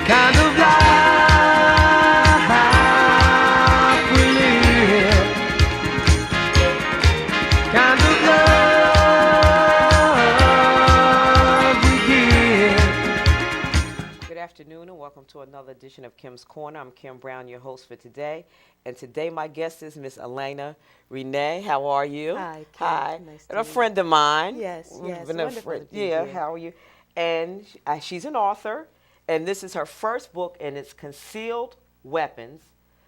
kind of life we live, kind of love we give. Good afternoon and welcome to another edition of Kim's Corner. I'm Kim Brown, your host for today. And today my guest is Miss Alaina Renee. How are you? Hi, Kim. Hi. Nice to And a meet you. friend of mine. Yes, We've yes, been a wonderful friend. to be Yeah, here. how are you? And she's an author, and this is her first book, and it's Concealed Weapons,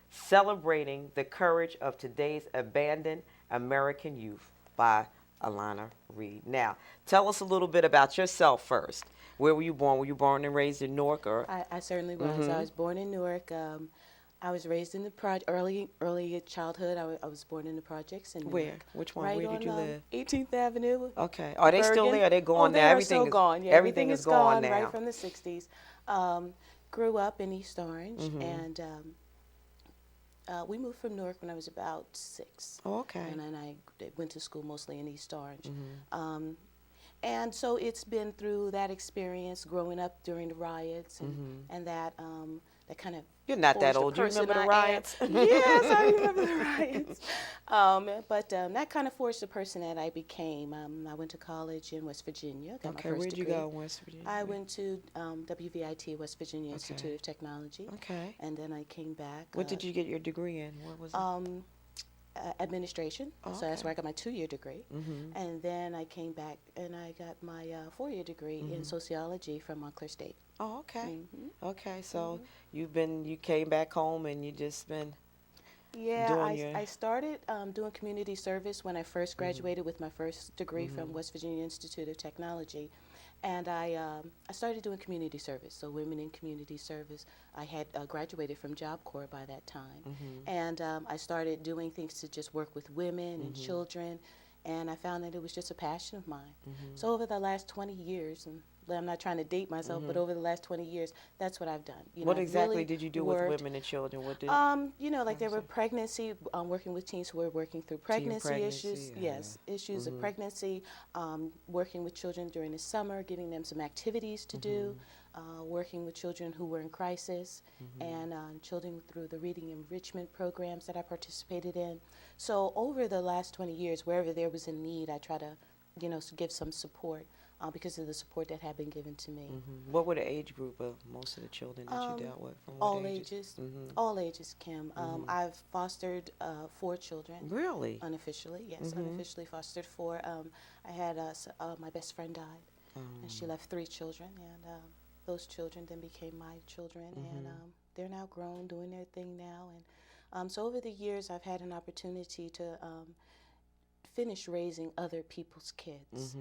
Celebrating the Courage of Today's Abandoned American Youth by Alaina Renee. Now, tell us a little bit about yourself first. Where were you born? Were you born and raised in Newark? Or? I certainly was. I was born in Newark. I was raised in the early childhood. I was born in the projects in Newark. Where? Which one? Right Where did you on, live? 18th Avenue. Okay. Are they still Bergen. there? Are they gone They now? are so gone. Yeah, everything is gone gone now. right from the 60s. Grew up in East Orange, and we moved from Newark when I was about 6. Oh, okay. And then I went to school mostly in East Orange. And so it's been through that experience, growing up during the riots, and that kind of. You're not that forged the old. Do you person remember the I am. riots? Yes, I remember the riots. But that kind of forged the person that I became. I went to college in West Virginia. Got Okay, my first where'd you degree. go in West Virginia? I went to WVIT, West Virginia Institute of Technology. Okay. And then I came back. What did you get your degree in? What was it? Administration. Oh, So that's okay. where I got my 2-year degree. And then I came back and I got my 4-year degree in sociology from Montclair State. Oh, okay. Okay, so you came back home and you just been Yeah, doing your... I started doing community service when I first graduated with my first degree from West Virginia Institute of Technology. And I started doing community service, so women in community service. I had graduated from Job Corps by that time. And I started doing things to just work with women and children, and I found that it was just a passion of mine. So over the last 20 years, and I'm not trying to date myself, but over the last 20 years, that's what I've done. You know, What I've exactly really did you do worked, with women and children? What did... you know, like there were pregnancy, working with teens who were working through pregnancy issues. Yes, issues of pregnancy, working with children during the summer, giving them some activities to do, working with children who were in crisis, and children through the reading enrichment programs that I participated in. So over the last 20 years, wherever there was a need, I try to, you know, give some support. Because of the support that had been given to me. What were the age group of most of the children that you dealt with? From what All ages. All ages, Kim. I've fostered 4 children. Really? Unofficially, yes. Unofficially fostered 4. I had my best friend died, and she left 3 children, and those children then became my children, and they're now grown, doing their thing now. And so over the years, I've had an opportunity to finish raising other people's kids.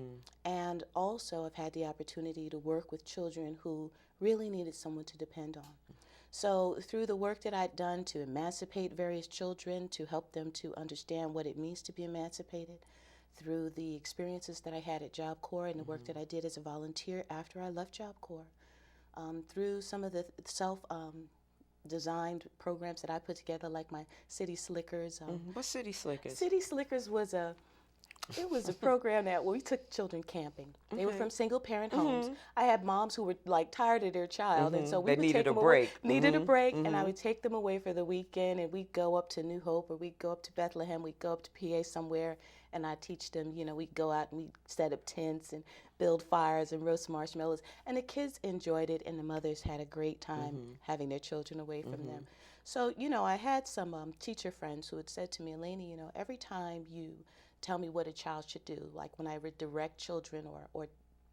And also I've had the opportunity to work with children who really needed someone to depend on. So through the work that I'd done to emancipate various children, to help them to understand what it means to be emancipated, through the experiences that I had at Job Corps and the work that I did as a volunteer after I left Job Corps, through some of the designed programs that I put together, like my City Slickers. What City Slickers? City Slickers was a program that we took children camping. They were from single parent homes. I had moms who were like tired of their child, and so we would take them away. Needed a break, and I would take them away for the weekend, and we'd go up to New Hope, or we'd go up to Bethlehem, we'd go up to PA somewhere, and I'd teach them, you know, we'd go out and we'd set up tents and build fires and roast marshmallows, and the kids enjoyed it, and the mothers had a great time having their children away from them. So, you know, I had some teacher friends who had said to me, Alaina, you know, every time you tell me what a child should do, like when I would direct children or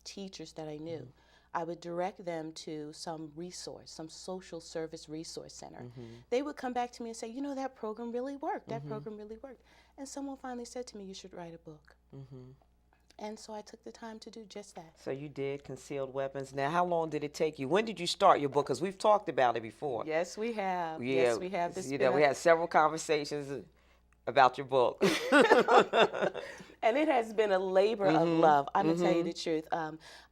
teachers that I knew, I would direct them to some resource, some social service resource center. They would come back to me and say, you know, that program really worked. That program really worked. And someone finally said to me, you should write a book. And so I took the time to do just that. So you did Concealed Weapons. Now, how long did it take you? When did you start your book? Because we've talked about it before. Yes, we have. Yeah, Yes, we have. You know, we had several conversations about your book. And it has been a labor of love. I'm going to tell you the truth.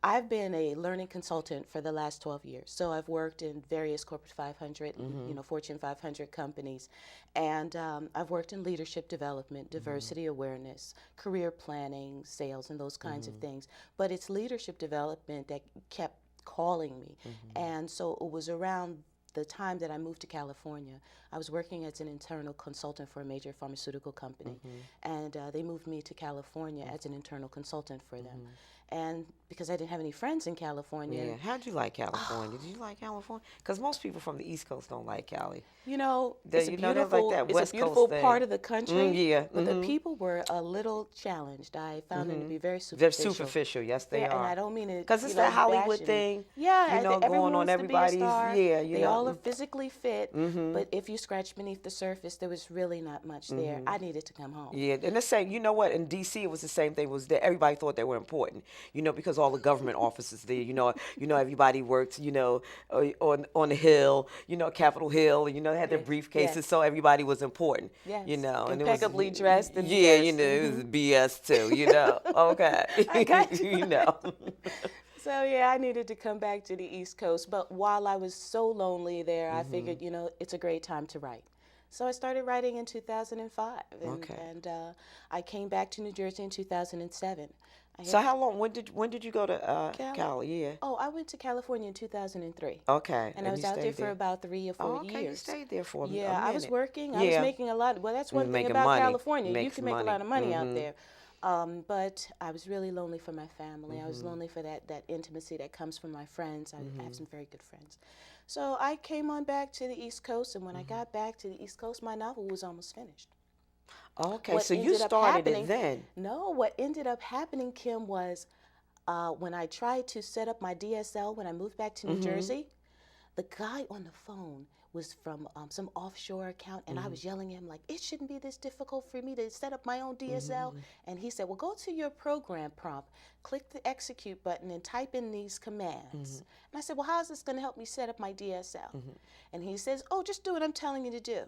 I've been a learning consultant for the last 12 years. So I've worked in various corporate 500, you know, Fortune 500 companies. And I've worked in leadership development, diversity awareness, career planning, sales, and those kinds of things. But it's leadership development that kept calling me. And so it was around the time that I moved to California. I was working as an internal consultant for a major pharmaceutical company, and they moved me to California as an internal consultant for them. And because I didn't have any friends in California. Yeah. How'd you like California? Did you like California? Because most people from the East Coast don't like Cali. You know, It's it's a a beautiful part of the country. But the people were a little challenged. I found them to be very superficial. They're superficial. Yes, they are. And I don't mean it because it's that Hollywood thing. Yeah, you know, going on everybody's. Yeah, you they know. all are physically fit, but if you scratch beneath the surface, there was really not much there. I needed to come home. Yeah, and the same. You know what? In D.C., it was the same thing. Was that everybody thought they were important? You know, because all the government offices there. You know, everybody worked. You know, on the Hill. You know, Capitol Hill. You know, they had their briefcases, so everybody was important. Yes. You know, and impeccably dressed. And yeah, you know, it was BS too. You know, okay. I got you. You know. So yeah, I needed to come back to the East Coast. But while I was so lonely there, I figured, you know, it's a great time to write. So I started writing in 2005, and I came back to New Jersey in 2007. So how long? When did you go to Cali? Yeah. Oh, I went to California in 2003. Okay. And I was out there for about 3 or 4 years. Okay, you stayed there for a minute. Yeah, I was working. I was making a lot. Well, that's one thing about California. You can make a lot of money out there. But I was really lonely for my family. I was lonely for that intimacy that comes from my friends. I have some very good friends. So I came on back to the East Coast, and when I got back to the East Coast, my novel was almost finished. Okay, so you started it then. No, what ended up happening, Kim, was when I tried to set up my DSL when I moved back to New Jersey, the guy on the phone was from some offshore account, and I was yelling at him like, it shouldn't be this difficult for me to set up my own DSL. And he said, well, go to your program prompt, click the execute button, and type in these commands. And I said, well, how is this going to help me set up my DSL? And he says, oh, just do what I'm telling you to do.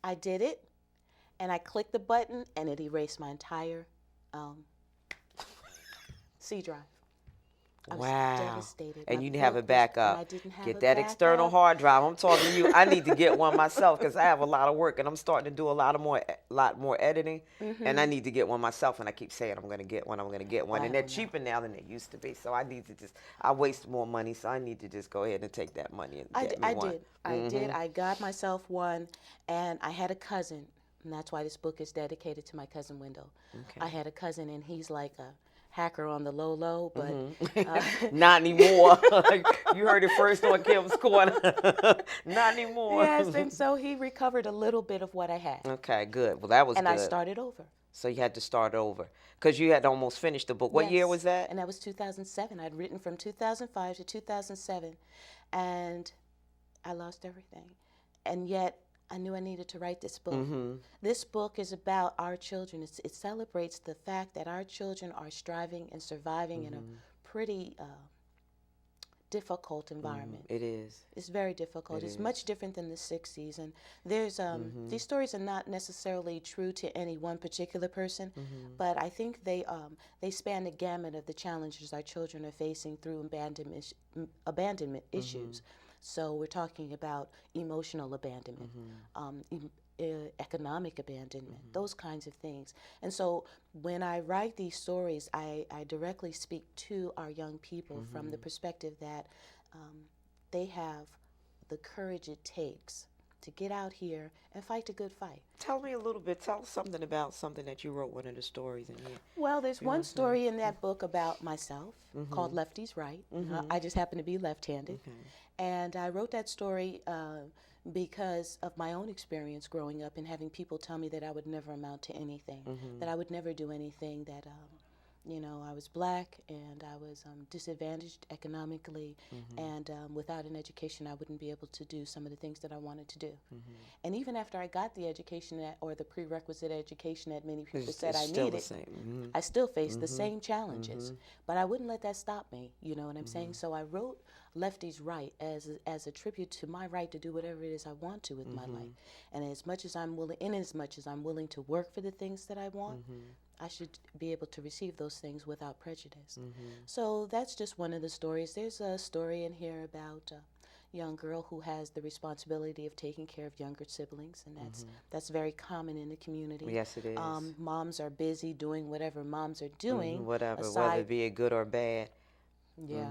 I did it, and I clicked the button, and it erased my entire C drive. I was devastated. And you didn't have a backup. I didn't have Get a that backup. external hard drive. I'm talking to you. I need to get one myself because I have a lot of work and I'm starting to do a lot more editing. And I need to get one myself. And I keep saying I'm going to get one. I'm going to get one. And they're cheaper now than they used to be. So I need to I waste more money. So I need to just go ahead and take that money and get me one. I did. I got myself one, and I had a cousin, and that's why this book is dedicated to my cousin Wendell. Okay. I had a cousin, and he's like a hacker on the low, but not anymore. You heard it first on Kim's Corner. Not anymore. Yes, and so he recovered a little bit of what I had. Okay, good. Well, that was and good. I started over. So you had to start over because you had almost finished the book. What year was that? And that was 2007. I'd written from 2005 to 2007, and I lost everything. And yet I knew I needed to write this book. This book is about our children. It celebrates the fact that our children are striving and surviving in a pretty difficult environment. It is. It's very difficult. It's much different than the 60s. And there's these stories are not necessarily true to any one particular person, but I think they span the gamut of the challenges our children are facing through abandonment issues. So we're talking about emotional abandonment, economic abandonment, those kinds of things. And so when I write these stories, I directly speak to our young people from the perspective that they have the courage it takes to get out here and fight a good fight. Tell me a little bit. Tell us something about something that you wrote, one of the stories in here. Well, there's one story in that book about myself called Lefties Right. I just happen to be left-handed. And I wrote that story because of my own experience growing up and having people tell me that I would never amount to anything, that I would never do anything, that you know, I was black and I was disadvantaged economically, and without an education I wouldn't be able to do some of the things that I wanted to do. And even after I got the education or the prerequisite education that many people said I needed, I still faced the same challenges. But I wouldn't let that stop me, you know what I'm saying? So I wrote Lefties Right as a tribute to my right to do whatever it is I want to with my life. And as much as I'm willing to work for the things that I want, I should be able to receive those things without prejudice. So that's just one of the stories. There's a story in here about a young girl who has the responsibility of taking care of younger siblings, and that's very common in the community. Yes, it is. Moms are busy doing whatever moms are doing. Whether it be a good or bad. Yeah.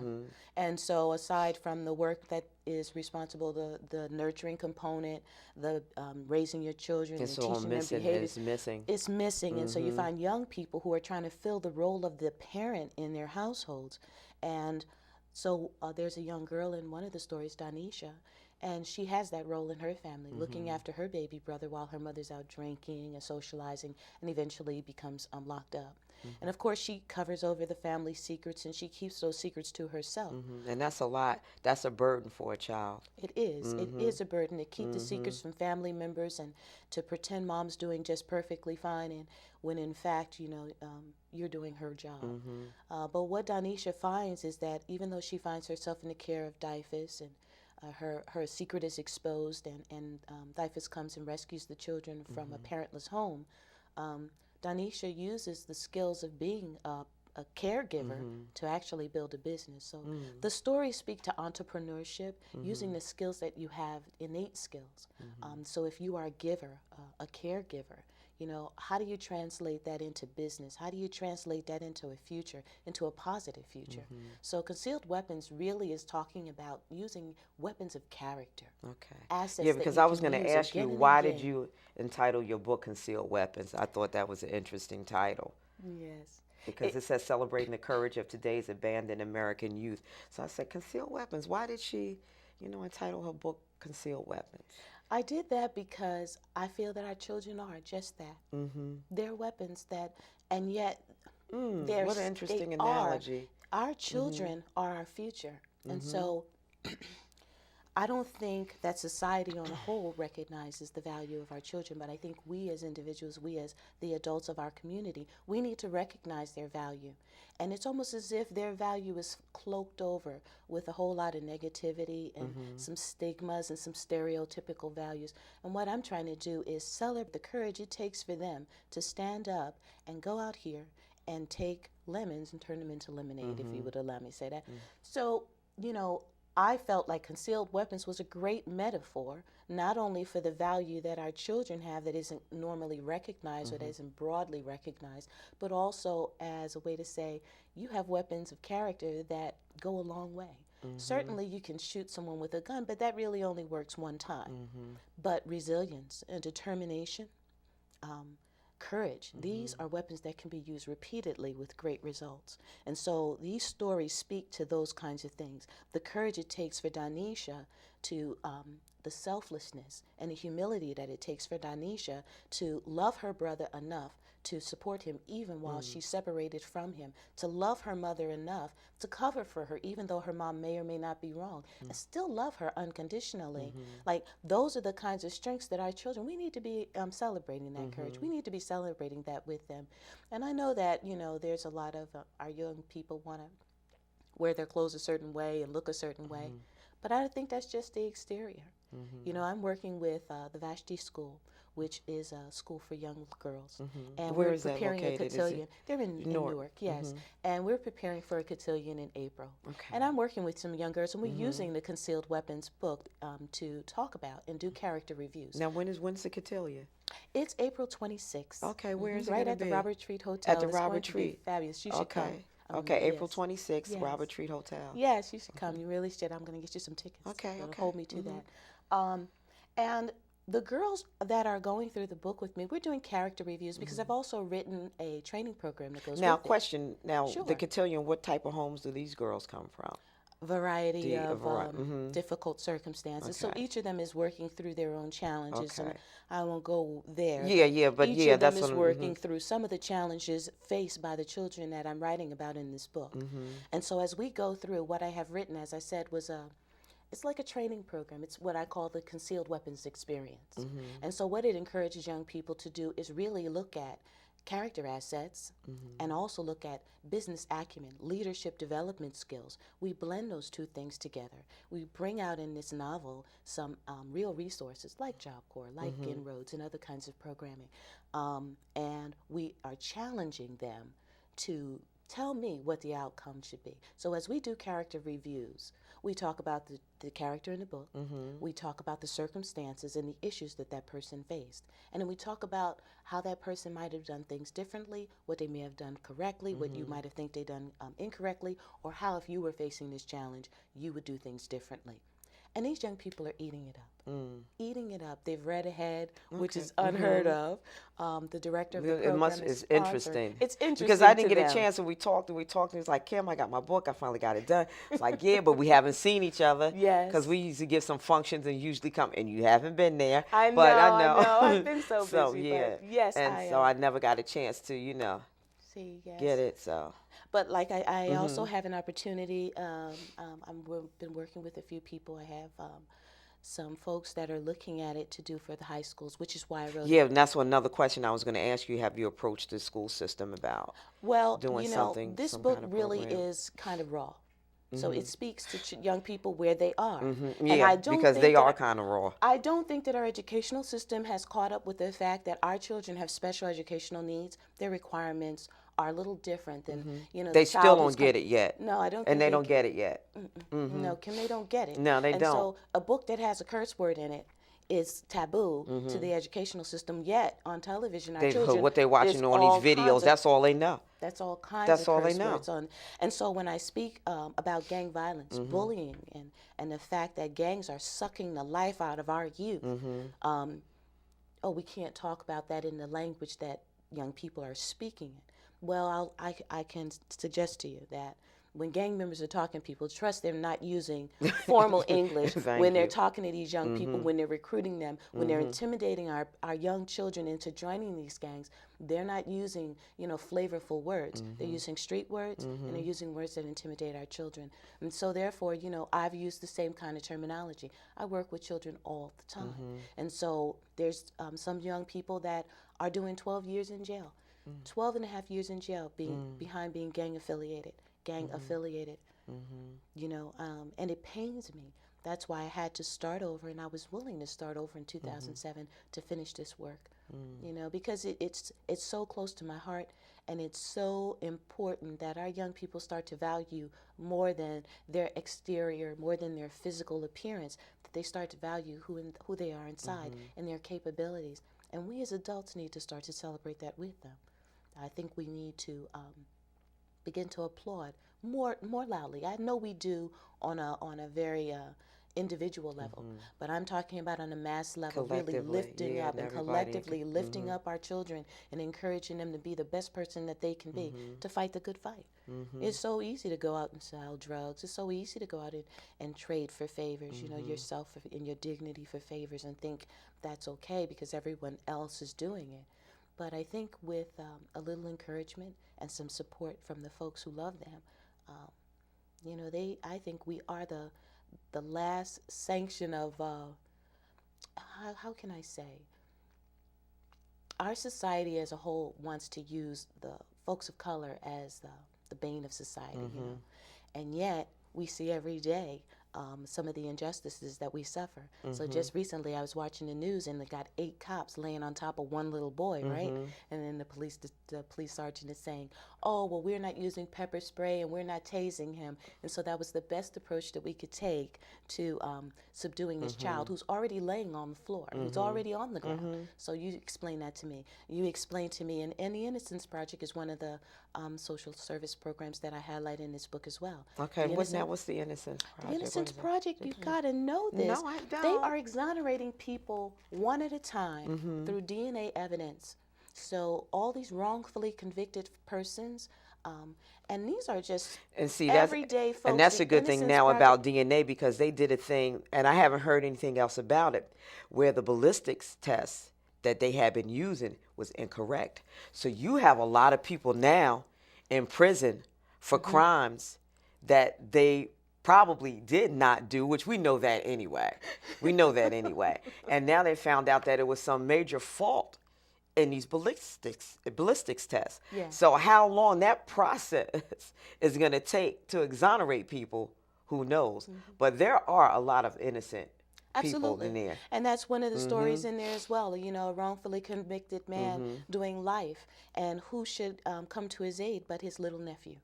And so aside from the work that is responsible, the nurturing component, the raising your children It's and all teaching them missing. behaviors, It's missing. it's missing. And so you find young people who are trying to fill the role of the parent in their households. And so there's a young girl in one of the stories, Danisha, and she has that role in her family, looking after her baby brother while her mother's out drinking and socializing, and eventually becomes locked up. And of course, she covers over the family secrets, and she keeps those secrets to herself. And that's a lot. That's a burden for a child. It is. It is a burden to keep the secrets from family members and to pretend mom's doing just perfectly fine, and when in fact, you're doing her job. But what Danisha finds is that even though she finds herself in the care of Dyfus, and her secret is exposed, and Dyfus comes and rescues the children from a parentless home, Danisha uses the skills of being a caregiver to actually build a business. So the stories speak to entrepreneurship, using the skills that you have, innate skills. So if you are a giver, a caregiver, how do you translate that into business? How do you translate that into a future, into a positive future? So concealed weapons really is talking about using weapons of character. Okay. Assets Yeah, because that I you was can going to use ask you, again and why again. did you entitle your book Concealed Weapons? I thought that was an interesting title. Yes. Because it says celebrating the courage of today's abandoned American youth. So I said, concealed weapons. Why did she, entitle her book Concealed Weapons? I did that because I feel that our children are just that. They're weapons that, and yet What an interesting they analogy. Our children are our future. And so I don't think that society on a whole recognizes the value of our children, but I think we as individuals, we as the adults of our community, we need to recognize their value. And it's almost as if their value is cloaked over with a whole lot of negativity and some stigmas and some stereotypical values. And what I'm trying to do is celebrate the courage it takes for them to stand up and go out here and take lemons and turn them into lemonade, if you would allow me to say that. So, I felt like concealed weapons was a great metaphor, not only for the value that our children have that isn't normally recognized or that isn't broadly recognized, but also as a way to say you have weapons of character that go a long way. Certainly you can shoot someone with a gun, but that really only works one time. But resilience and determination, courage, these are weapons that can be used repeatedly with great results. And so these stories speak to those kinds of things. The courage it takes for Danisha to, the selflessness and the humility that it takes for Danisha to love her brother enough to support him even while she's separated from him, to love her mother enough to cover for her even though her mom may or may not be wrong, and still love her unconditionally. Like, those are the kinds of strengths that our children, we need to be celebrating that courage. We need to be celebrating that with them. And I know that, there's a lot of our young people want to wear their clothes a certain way and look a certain way, but I think that's just the exterior. I'm working with the Vashti School, which is a school for young girls. And Where we're is that preparing a located? cotillion. They're in Newark, yes. And we're preparing for a cotillion in April. And I'm working with some young girls, and we're using the Concealed Weapons book to talk about and do character reviews. Now, when's the cotillion? It's April 26th. Okay, where is it right gonna at the be? Robert Treat Hotel. At the It's Robert going to be Treat. fabulous. You should come. Okay, April Yes. 26th, Yes. Robert Treat Hotel. Yes, you should come. You really should. I'm going to get you some tickets. Okay, That'll okay. hold me to that. And the girls that are going through the book with me, we're doing character reviews because I've also written a training program that goes Now, with question. Now, Sure. the cotillion, what type of homes do these girls come from? variety of mhm. difficult circumstances. So Okay. each of them is working through their own challenges, and Okay. I won't go there. Yeah, but each yeah, of them that's is what working through some of the challenges faced by the children that I'm writing about in this book. And so as we go through, what I have written, as I said, was it's like a training program. It's what I call the Concealed Weapons Experience. And so what it encourages young people to do is really look at character assets and also look at business acumen, leadership development skills. We blend those two things together. We bring out in this novel some real resources like Job Corps, like Inroads, and other kinds of programming. And we are challenging them to tell me what the outcome should be. So as we do character reviews, we talk about the character in the book, we talk about the circumstances and the issues that that person faced, and then we talk about how that person might have done things differently, what they may have done correctly, what you might have think they done incorrectly, or how if you were facing this challenge, you would do things differently. And these young people are eating it up. Eating it up. They've read ahead, which is unheard of. The director of the program It's interesting. It's interesting because I didn't to get them. a chance, and we talked. And it's like, Kim, I got my book. I finally got it done. It's like, yeah, but we haven't seen each other. Yes. Because we used to give some functions and usually come, and you haven't been there. I know. But I know. I've been so busy. So yeah. But yes, and so I never got a chance to, see, yes. get it. So. But like I also have an opportunity. I've been working with a few people. I have some folks that are looking at it to do for the high schools, which is why I wrote. Yeah, and that's another question I was going to ask you. Have you approached the school system about doing something? This some book kind of really program? is kind of raw. So it speaks to young people where they are. Yeah, and I don't because think they that are kind of raw. I don't think that our educational system has caught up with the fact that our children have special educational needs. Their requirements are a little different than, They still don't get it yet. No, I don't think And they don't get it yet. No, Kim, they don't get it. No, they don't. So a book that has a curse word in it is taboo to the educational system, yet on television our children, what they're watching there's on all these kinds videos, of- that's all they know. That's all kinds That's of all they curse know. words on. And so when I speak about gang violence, bullying, and the fact that gangs are sucking the life out of our youth, we can't talk about that in the language that young people are speaking. Well, I can suggest to you that when gang members are talking to people, trust they're not using formal English when they're talking to these young people, when they're recruiting them, when they're intimidating our young children into joining these gangs. They're not using, flavorful words. They're using street words, and they're using words that intimidate our children. And so therefore, I've used the same kind of terminology. I work with children all the time. And so there's some young people that are doing 12 years in jail, 12 and a half years in jail behind being gang affiliated. And it pains me. That's why I had to start over, and I was willing to start over in 2007 to finish this work, because it's so close to my heart, and it's so important that our young people start to value more than their exterior, more than their physical appearance, that they start to value who they are inside and their capabilities. And we as adults need to start to celebrate that with them. I think we need to begin to applaud more loudly. I know we do on a very individual level, but I'm talking about on a mass level, really lifting up and collectively lifting up our children and encouraging them to be the best person that they can be, to fight the good fight. It's so easy to go out and sell drugs. It's so easy to go out and trade for favors, yourself and your dignity for favors, and think that's okay because everyone else is doing it. But I think with a little encouragement and some support from the folks who love them, I think we are the last sanction of, how can I say? Our society as a whole wants to use the folks of color as the bane of society, and yet we see every day some of the injustices that we suffer. So just recently I was watching the news, and they got 8 cops laying on top of one little boy, right? And then the police sergeant is saying, oh, well, we're not using pepper spray and we're not tasing him. And so that was the best approach that we could take to subduing this child who's already laying on the floor, who's already on the ground. So you explain that to me. You explain to me, and the Innocence Project is one of the social service programs that I highlight in this book as well. Okay, what's the Innocence Project? The Innocence Project, you gotta know this. No, I don't. They are exonerating people one at a time through DNA evidence. So all these wrongfully convicted persons, and these are just everyday folks. And that's The a good thing Innocence now Project- about DNA, because they did a thing, and I haven't heard anything else about it, where the ballistics test that they had been using was incorrect. So you have a lot of people now in prison for crimes that they probably did not do, which we know that anyway. And now they found out that it was some major fault in these ballistics tests. Yeah. So how long that process is going to take to exonerate people, who knows? But there are a lot of innocent people in there. And that's one of the stories in there as well. You know, a wrongfully convicted man doing life, and who should come to his aid but his little nephew,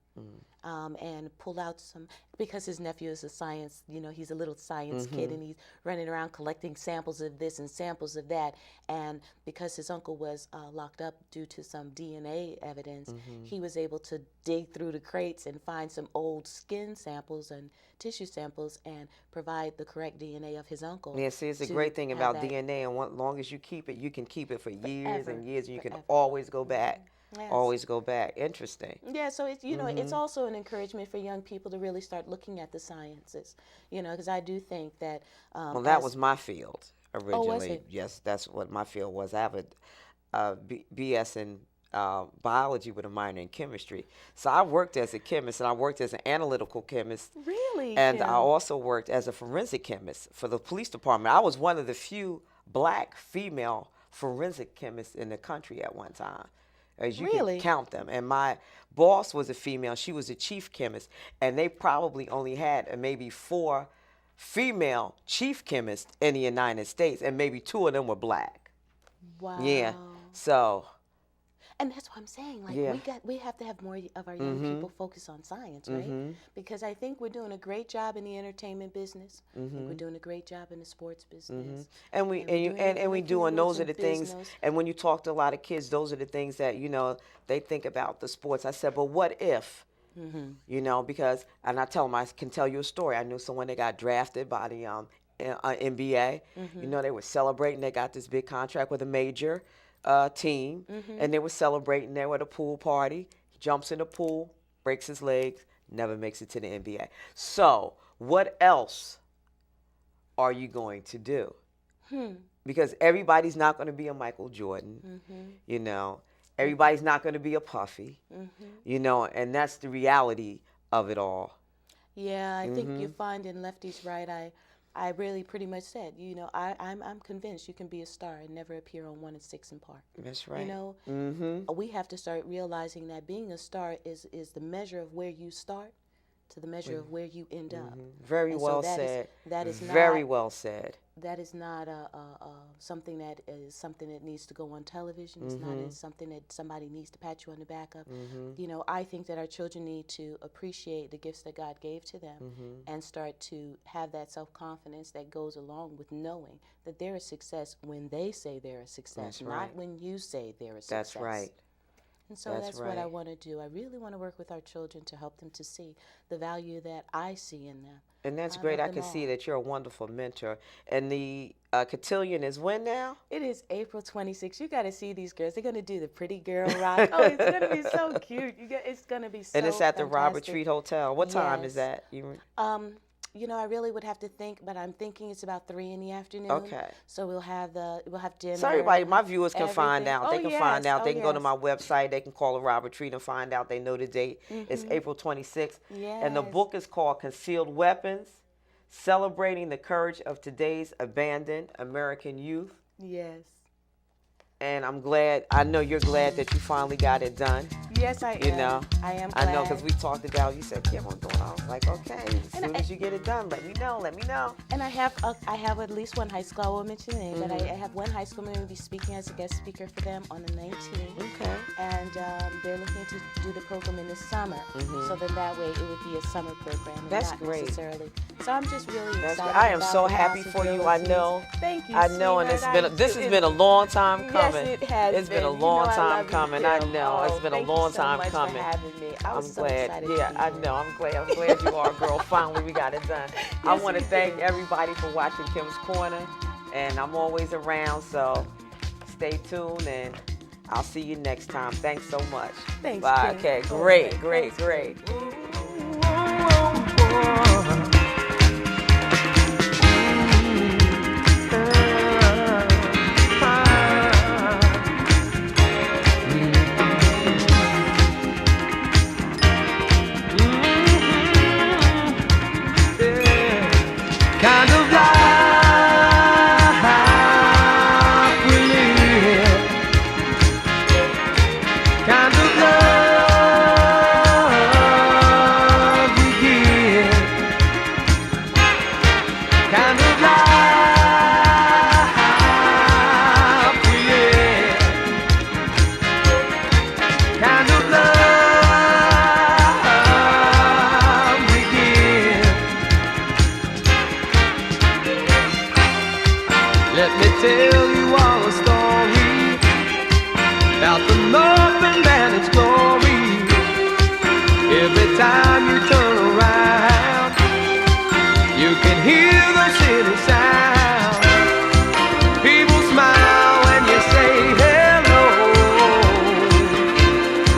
and pull out some, because his nephew is a science, you know, he's a little science kid, and he's running around collecting samples of this and samples of that. And because his uncle was locked up due to some DNA evidence, he was able to dig through the crates and find some old skin samples and tissue samples and provide the correct DNA of his uncle. Yeah, see, it's a great thing about DNA, and as long as you keep it, you can keep it for years and years, and you can always go back. Yes. Always go back. Interesting. Yeah, so it's, you know, it's also an encouragement for young people to really start looking at the sciences, you know, because I do think that... well, that was my field originally. Oh, was it? Yes, that's what my field was. I have a BS in biology with a minor in chemistry. So I worked as a chemist, and I worked as an analytical chemist. Really? And I also worked as a forensic chemist for the police department. I was one of the few black female forensic chemists in the country at one time. As you can count them. And my boss was a female. She was a chief chemist. And they probably only had maybe 4 female chief chemists in the United States. And maybe 2 of them were black. Wow. Yeah. So. And that's what I'm saying. Like, we have to have more of our young people focus on science, right? Because I think we're doing a great job in the entertainment business. I think we're doing a great job in the sports business. And we doing those are the things. And when you talk to a lot of kids, those are the things that, you know, they think about the sports. I said, but what if? You know, because, and I tell them, I can tell you a story. I knew someone that got drafted by the NBA. You know, they were celebrating. They got this big contract with a major team, and they were celebrating there at a pool party. He jumps in the pool, breaks his legs, never makes it to the NBA. So what else are you going to do? Because everybody's not going to be a Michael Jordan, you know. Everybody's not going to be a Puffy, you know, and that's the reality of it all. Yeah, I think you find in Lefty's Right, I really pretty much said, you know, I'm convinced you can be a star and never appear on 1 and 6 in Park. That's right. You know, we have to start realizing that being a star is the measure of where you start to the measure of where you end up. Very well said. That is very well said. That is not something that needs to go on television. It's not something that somebody needs to pat you on the back of. You know, I think that our children need to appreciate the gifts that God gave to them and start to have that self-confidence that goes along with knowing that they're a success when they say they're a success, not when you say they're a success. That's right. And so that's what I want to do. I really want to work with our children to help them to see the value that I see in them. And that's great. I can see that you're a wonderful mentor. And the cotillion is when now? It is April 26th. You got to see these girls. They're going to do the pretty girl rock. Oh, it's going to be so cute. It's going to be so And it's at the fantastic. Robert Treat Hotel. What time is that? You know, I really would have to think, but I'm thinking it's about 3 in the afternoon. Okay. So we'll have dinner. So everybody, my viewers can find out. They can find out. Oh, They can go to my website. They can call the Robert Treat and find out. They know the date. It's April 26th. Yes. And the book is called Concealed Weapons, Celebrating the Courage of Today's Abandoned American Youth. Yes. And I'm glad, I know you're glad that you finally got it done. Yes, I am. You know? I am glad. I know, because we talked about, you said, Kim, I'm doing it. I was like, okay, as soon as you get it done, let me know. And I have at least one high school, I won't mention the name, but I have one high school I'm going to be speaking as a guest speaker for them on the 19th. Okay. And they're looking to do the program in the summer. So then that way it would be a summer program. And That's not great. Necessarily. So I'm just really excited. I am about so the happy for you. I know. Thank you. I know, and this has been a long time coming. Yes, it has. It's been a long time coming. I know. It's been a long time coming. coming. For having me. I'm so glad. excited. Yeah, I know. I'm glad you are, girl. Finally, we got it done. I want to thank everybody for watching Kim's Corner, and I'm always around. So stay tuned, and I'll see you next time. Thanks so much. Thanks. Bye. Kim. Okay. Great. Kind of life we live, kind of love we give. Let me tell you all a story about the North and its glory. Every time you turn around, you can hear the city sound.